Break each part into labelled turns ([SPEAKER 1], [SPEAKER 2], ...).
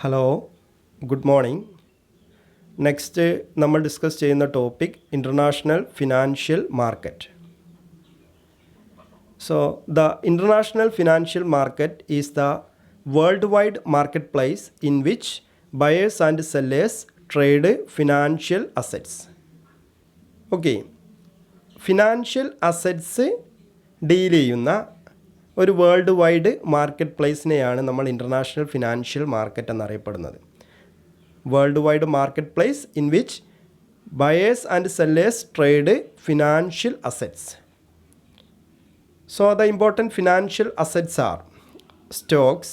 [SPEAKER 1] Hello, good morning. Next നമ്മൾ discuss ചെയ്യുന്ന topic international financial market. So, the international financial market is the worldwide marketplace in which buyers and sellers trade financial assets. Okay, financial assets deal ചെയ്യുന്ന ഒരു world wide market പ്ലേസിനെയാണ് നമ്മൾ international financial market എന്നറിയപ്പെടുന്നത്. World wide market place in which buyers and sellers trade financial assets. So, the important financial assets are stocks,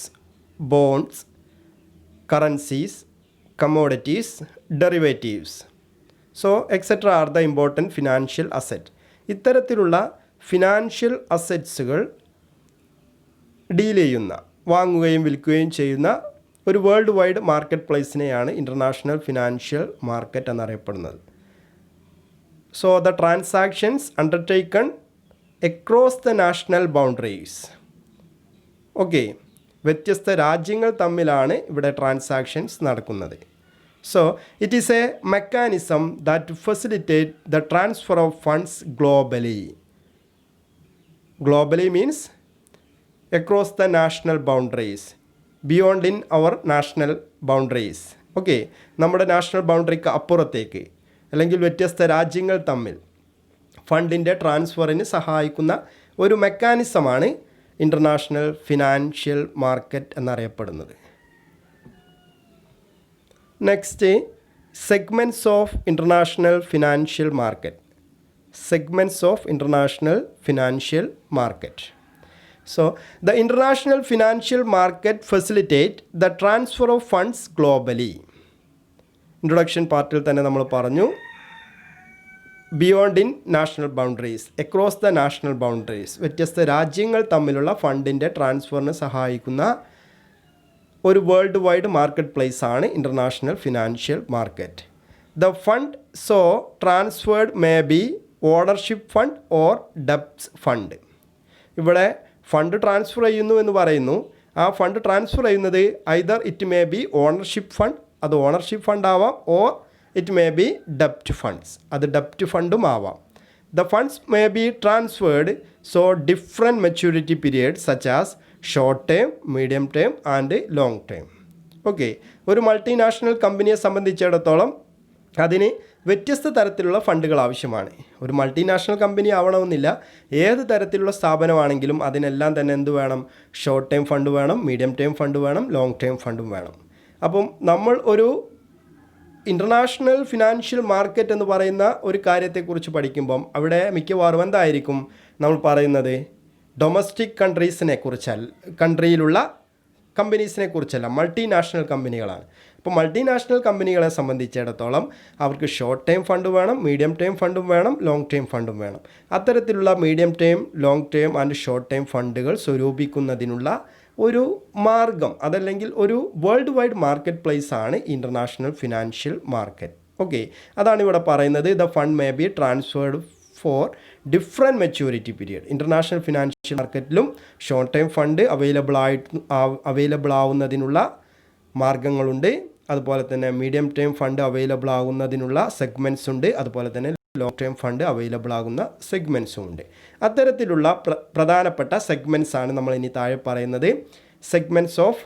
[SPEAKER 1] bonds, currencies, commodities, derivatives. So, etc. are the important financial assets. ഇത്തരത്തിലുള്ള financial അസറ്റ്സുകൾ deal ചെയ്യുന്ന, വാങ്ങുകയും വിൽക്കുകയും ചെയ്യുന്ന ഒരു world wide market പ്ലേസിനെയാണ് international financial market എന്നറിയപ്പെടുന്നത്. So the transactions undertaken across the national boundaries. Okay, വ്യത്യസ്ത രാജ്യങ്ങൾ തമ്മിലാണ് ഇവിടെ ട്രാൻസാക്ഷൻസ് നടക്കുന്നത്. So it is a mechanism that facilitate the transfer of funds globally. Globally means across the national boundaries, beyond in our national boundaries. Okay, നമ്മുടെ national ബൗണ്ടറിക്ക് അപ്പുറത്തേക്ക് അല്ലെങ്കിൽ വ്യത്യസ്ത രാജ്യങ്ങൾ തമ്മിൽ ഫണ്ടിൻ്റെ ട്രാൻസ്ഫറിന് സഹായിക്കുന്ന ഒരു മെക്കാനിസമാണ് ഇൻ്റർനാഷണൽ ഫിനാൻഷ്യൽ മാർക്കറ്റ് എന്നറിയപ്പെടുന്നത്. Next, segments of international financial market. Segments of international financial market. So, the international financial market facilitate the transfer of funds globally. Introduction പാർട്ടിൽ തന്നെ നമ്മൾ പറഞ്ഞു, beyond in national boundaries, across the national boundaries, വ്യത്യസ്ത രാജ്യങ്ങൾ തമ്മിലുള്ള ഫണ്ടിൻ്റെ ട്രാൻസ്ഫറിന് സഹായിക്കുന്ന ഒരു വേൾഡ് വൈഡ് മാർക്കറ്റ് പ്ലേസ് ആണ് international financial market. The fund so transferred may be ownership fund or ഡെപ്റ്റ് ഫണ്ട്. ഇവിടെ ഫണ്ട് ട്രാൻസ്ഫർ ചെയ്യുന്നു എന്ന് പറയുന്നു. ആ ഫണ്ട് ട്രാൻസ്ഫർ ചെയ്യുന്നത് either it may be ownership fund, അത് ഓണർഷിപ്പ് ഫണ്ട് ആവാം, ഓർ ഇറ്റ് മേ ബി ഡെപ്റ്റ് ഫണ്ട്സ്, അത് ഡെപ്റ്റ് ഫണ്ടും ആവാം. The funds may be transferred so different maturity period such as short term, medium term and long term. Okay, ഒരു multinational കമ്പനിയെ സംബന്ധിച്ചിടത്തോളം അതിന് വ്യത്യസ്ത തരത്തിലുള്ള ഫണ്ടുകൾ ആവശ്യമാണ്. ഒരു മൾട്ടിനാഷണൽ കമ്പനി ആവണമെന്നില്ല, ഏത് തരത്തിലുള്ള സ്ഥാപനമാണെങ്കിലും അതിനെല്ലാം തന്നെ എന്ത് വേണം? ഷോർട്ട് ടൈം ഫണ്ട് വേണം, മീഡിയം ടൈം ഫണ്ട് വേണം, ലോങ് ടൈം ഫണ്ടും വേണം. അപ്പം നമ്മൾ ഒരു ഇൻ്റർനാഷണൽ ഫിനാൻഷ്യൽ മാർക്കറ്റ് എന്ന് പറയുന്ന ഒരു കാര്യത്തെക്കുറിച്ച് പഠിക്കുമ്പം അവിടെ മിക്കവാറും എന്തായിരിക്കും നമ്മൾ പറയുന്നത്? ഡൊമസ്റ്റിക് കൺട്രീസിനെ കുറിച്ചല്ല, കൺട്രിയിലുള്ള കമ്പനീസിനെ കുറിച്ചല്ല, മൾട്ടിനാഷണൽ കമ്പനികളാണ്. ഇപ്പോൾ മൾട്ടിനാഷണൽ കമ്പനികളെ സംബന്ധിച്ചിടത്തോളം അവർക്ക് ഷോർട്ട് ടൈം ഫണ്ട് വേണം, മീഡിയം ടൈം ഫണ്ടും വേണം, ലോങ് ടൈം ഫണ്ടും വേണം. അത്തരത്തിലുള്ള medium time, long time and short time ഫണ്ടുകൾ സ്വരൂപിക്കുന്നതിനുള്ള ഒരു മാർഗം, അതല്ലെങ്കിൽ ഒരു വേൾഡ് വൈഡ് മാർക്കറ്റ് പ്ലേസ് ആണ് ഇൻ്റർനാഷണൽ ഫിനാൻഷ്യൽ മാർക്കറ്റ്. ഓക്കെ, അതാണ് ഇവിടെ പറയുന്നത്. The fund may be transferred for different maturity period. International financial മാർക്കറ്റിലും ഷോർട്ട് ടൈം ഫണ്ട് അവൈലബിൾ ആവുന്നതിനുള്ള മാർഗങ്ങളുണ്ട്. അതുപോലെ തന്നെ മീഡിയം ടൈം ഫണ്ട് അവൈലബിൾ ആകുന്നതിനുള്ള സെഗ്മെൻറ്റ്സ് ഉണ്ട്. അതുപോലെ തന്നെ ലോങ് ടൈം ഫണ്ട് അവൈലബിൾ ആകുന്ന സെഗ്മെൻറ്റ്സും ഉണ്ട്. അത്തരത്തിലുള്ള പ്രധാനപ്പെട്ട സെഗ്മെൻറ്റ്സ് ആണ് നമ്മൾ ഇനി താഴെ പറയുന്നത്. Segments of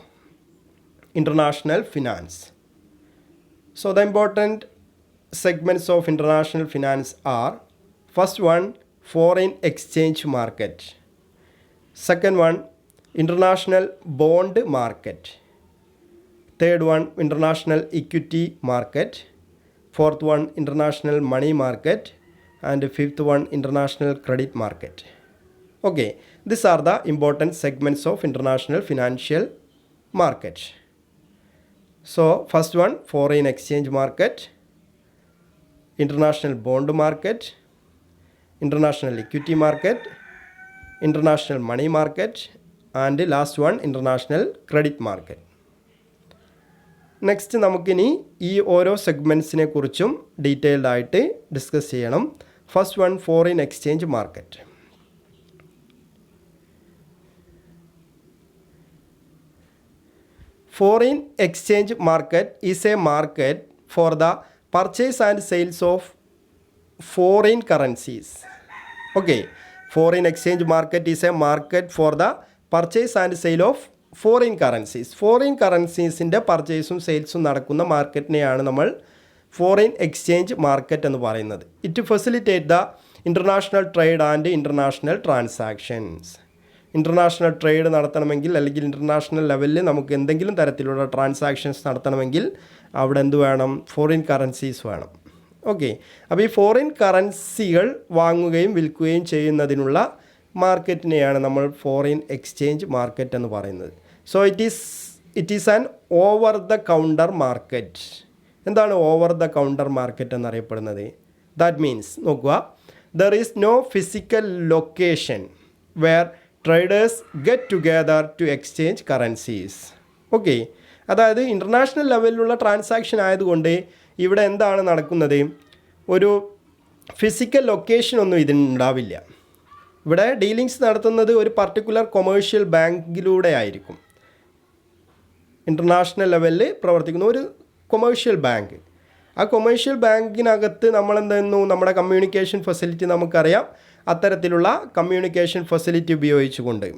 [SPEAKER 1] international finance. So the important segments of international finance are: first one, foreign exchange market. Second one, international bond market. Third one, international equity market. Fourth one, international money market. And fifth one, international credit market. Okay, these are the important segments of international financial market. So first one, foreign exchange market, international bond market, international equity market, international money market, and last one, international credit market. Next നമുക്കിനി ഈ ഓരോ സെഗ്മെൻറ്റ്സിനെ കുറിച്ചും detailed ആയിട്ട് discuss ചെയ്യണം. First one, foreign exchange market. Foreign exchange market is A market for the purchase and sales of foreign currencies. Okay, foreign exchange market is a market for the purchase and sale of foreign currencies. Foreign currencies-ൻ്റെ പർച്ചേസും സെയിൽസും നടക്കുന്ന മാർക്കറ്റിനെയാണ് നമ്മൾ foreign exchange market എന്ന് പറയുന്നത്. It facilitate the international trade and international transactions. International trade നടത്തണമെങ്കിൽ അല്ലെങ്കിൽ international ലെവലിൽ നമുക്ക് എന്തെങ്കിലും തരത്തിലുള്ള ട്രാൻസാക്ഷൻസ് നടത്തണമെങ്കിൽ അവിടെ എന്ത് വേണം? ഫോറിൻ കറൻസീസ് വേണം. ഓക്കെ, അപ്പോൾ ഈ ഫോറിൻ കറൻസികൾ വാങ്ങുകയും വിൽക്കുകയും ചെയ്യുന്നതിനുള്ള മാർക്കറ്റിനെയാണ് നമ്മൾ ഫോറിൻ എക്സ്ചേഞ്ച് മാർക്കറ്റ് എന്ന് പറയുന്നത്. So it is an over the counter market. എന്താണ് ഓവർ ദ കൗണ്ടർ മാർക്കറ്റ് എന്നറിയപ്പെടുന്നത്? ദാറ്റ് മീൻസ് നോക്കുക, there is no physical location where traders get together to exchange currencies. Okay, അതായത് ഇൻ്റർനാഷണൽ ലെവലിലുള്ള transaction ആയതുകൊണ്ട് ഇവിടെ എന്താണ് നടക്കുന്നത്? ഒരു ഫിസിക്കൽ ലൊക്കേഷനൊന്നും ഇതിനുണ്ടാവില്ല. ഇവിടെ ഡീലിങ്സ് നടത്തുന്നത് ഒരു പർട്ടിക്കുലർ കൊമേഴ്ഷ്യൽ ബാങ്കിലൂടെ ആയിരിക്കും. ഇൻ്റർനാഷണൽ ലെവലിൽ പ്രവർത്തിക്കുന്ന ഒരു കൊമേഴ്ഷ്യൽ ബാങ്ക്. ആ കൊമേഴ്ഷ്യൽ ബാങ്കിനകത്ത് നമ്മളെന്തെന്നു നമ്മുടെ കമ്മ്യൂണിക്കേഷൻ ഫെസിലിറ്റി നമുക്കറിയാം. അത്തരത്തിലുള്ള കമ്മ്യൂണിക്കേഷൻ ഫെസിലിറ്റി ഉപയോഗിച്ചുകൊണ്ട്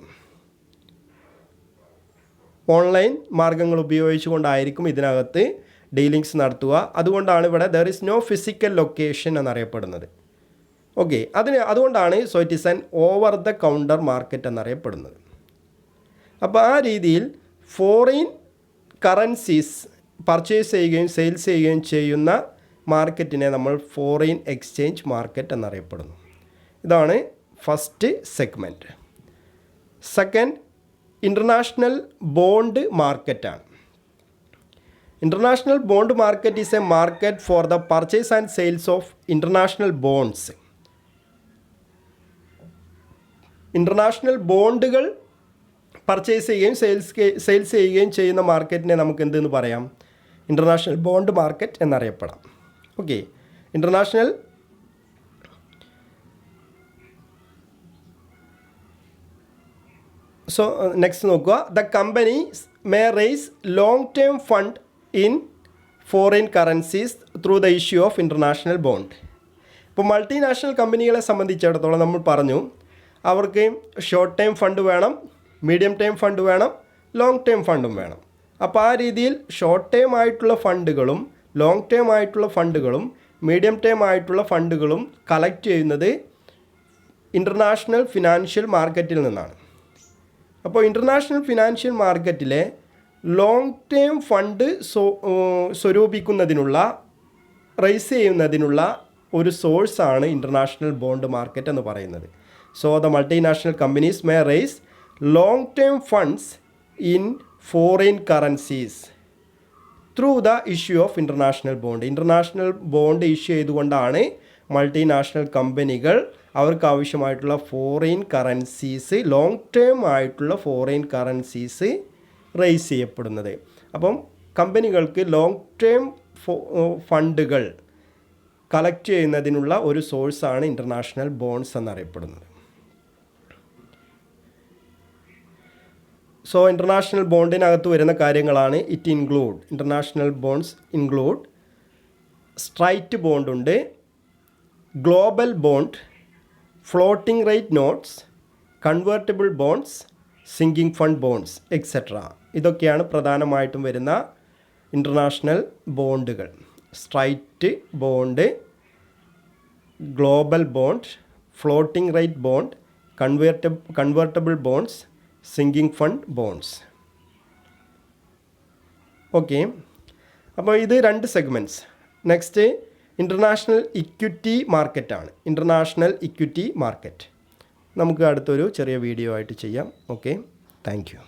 [SPEAKER 1] ഓൺലൈൻ മാർഗ്ഗങ്ങൾ ഉപയോഗിച്ചുകൊണ്ടായിരിക്കും ഇതിനകത്ത് ഡീലിങ്സ് നടത്തുക. അതുകൊണ്ടാണ് ഇവിടെ there is no physical location എന്നറിയപ്പെടുന്നത്. ഓക്കെ, അതുകൊണ്ടാണ് so it is an over the counter market എന്നറിയപ്പെടുന്നത്. അപ്പോൾ ആ രീതിയിൽ ഫോറിൻ കറൻസീസ് പർച്ചേസ് ചെയ്യുകയും സെയിൽസ് ചെയ്യുകയും ചെയ്യുന്ന മാർക്കറ്റിനെ നമ്മൾ ഫോറിൻ എക്സ്ചേഞ്ച് മാർക്കറ്റ് എന്നറിയപ്പെടുന്നു. ഇതാണ് first segment. Second, international bond മാർക്കറ്റാണ്. International bond market is a market for the purchase and sales of international bonds. International ബോണ്ടുകൾ പർച്ചേസ് ചെയ്യുകയും സെയിൽസ് ചെയ്യുകയും ചെയ്യുന്ന മാർക്കറ്റിനെ നമുക്ക് എന്തെന്ന് പറയാം? ഇൻ്റർനാഷണൽ ബോണ്ട് മാർക്കറ്റ് എന്നറിയപ്പെടാം. ഓക്കെ, ഇൻ്റർനാഷണൽ സോ നെക്സ്റ്റ് നോക്കുക, the companies may raise long term fund in foreign currencies through the issue of international bond. ഇപ്പോൾ മൾട്ടിനാഷണൽ കമ്പനികളെ സംബന്ധിച്ചിടത്തോളം നമ്മൾ പറഞ്ഞു അവർക്ക് ഷോർട്ട് ടൈം ഫണ്ട് വേണം, മീഡിയം ടൈം ഫണ്ട് വേണം, ലോങ് ടൈം ഫണ്ടും വേണം. അപ്പോൾ ആ രീതിയിൽ ഷോർട്ട് ടൈം ആയിട്ടുള്ള ഫണ്ടുകളും ലോങ് ടൈം ആയിട്ടുള്ള ഫണ്ടുകളും മീഡിയം ടൈം ആയിട്ടുള്ള ഫണ്ടുകളും കളക്ട് ചെയ്യുന്നത് ഇൻ്റർനാഷണൽ ഫിനാൻഷ്യൽ മാർക്കറ്റിൽ നിന്നാണ്. അപ്പോൾ ഇൻ്റർനാഷണൽ ഫിനാൻഷ്യൽ മാർക്കറ്റിലെ ലോങ് ടേം ഫണ്ട് സ്വരൂപിക്കുന്നതിനുള്ള റൈസ് ചെയ്യുന്നതിനുള്ള ഒരു സോഴ്സാണ് ഇൻ്റർനാഷണൽ ബോണ്ട് മാർക്കറ്റ് എന്ന് പറയുന്നത്. So the multinational companies may raise long term funds in foreign currencies through the issue of international bond. International bond issue ചെയ്തുകൊണ്ടാണ് മൾട്ടിനാഷണൽ കമ്പനികൾ അവർക്ക് ആവശ്യമായിട്ടുള്ള ഫോറിൻ കറൻസീസ്, ലോങ് ടേം ആയിട്ടുള്ള ഫോറിൻ കറൻസീസ് റേസ് ചെയ്യപ്പെടുന്നത്. അപ്പം കമ്പനികൾക്ക് ലോങ് ടേം ഫണ്ടുകൾ collect ചെയ്യുന്നതിനുള്ള ഒരു സോഴ്സാണ് ഇൻ്റർനാഷണൽ ബോണ്ട്സ് എന്നറിയപ്പെടുന്നത്. സോ ഇൻ്റർനാഷണൽ ബോണ്ടിനകത്ത് വരുന്ന കാര്യങ്ങളാണ് ഇൻ്റർനാഷണൽ ബോണ്ട്സ് ഇൻക്ലൂഡ് സ്ട്രൈറ്റ് ബോണ്ടുണ്ട്, global bond, floating rate notes, convertible bonds, sinking fund bonds etcetera. ഇതൊക്കെയാണ് പ്രധാനമായിട്ടും വരുന്ന ഇൻ്റർനാഷണൽ ബോണ്ടുകൾ. Straight bond, global bond, floating rate bond, convertible bonds, sinking fund bonds. Okay, അപ്പോൾ ഇത് 2 സെഗ്മെൻറ്റ്സ്. നെക്സ്റ്റ് ഇൻ്റർനാഷണൽ ഇക്വിറ്റി മാർക്കറ്റാണ്. International equity market നമുക്ക് അടുത്തൊരു ചെറിയ വീഡിയോ ആയിട്ട് ചെയ്യാം. Okay, thank U.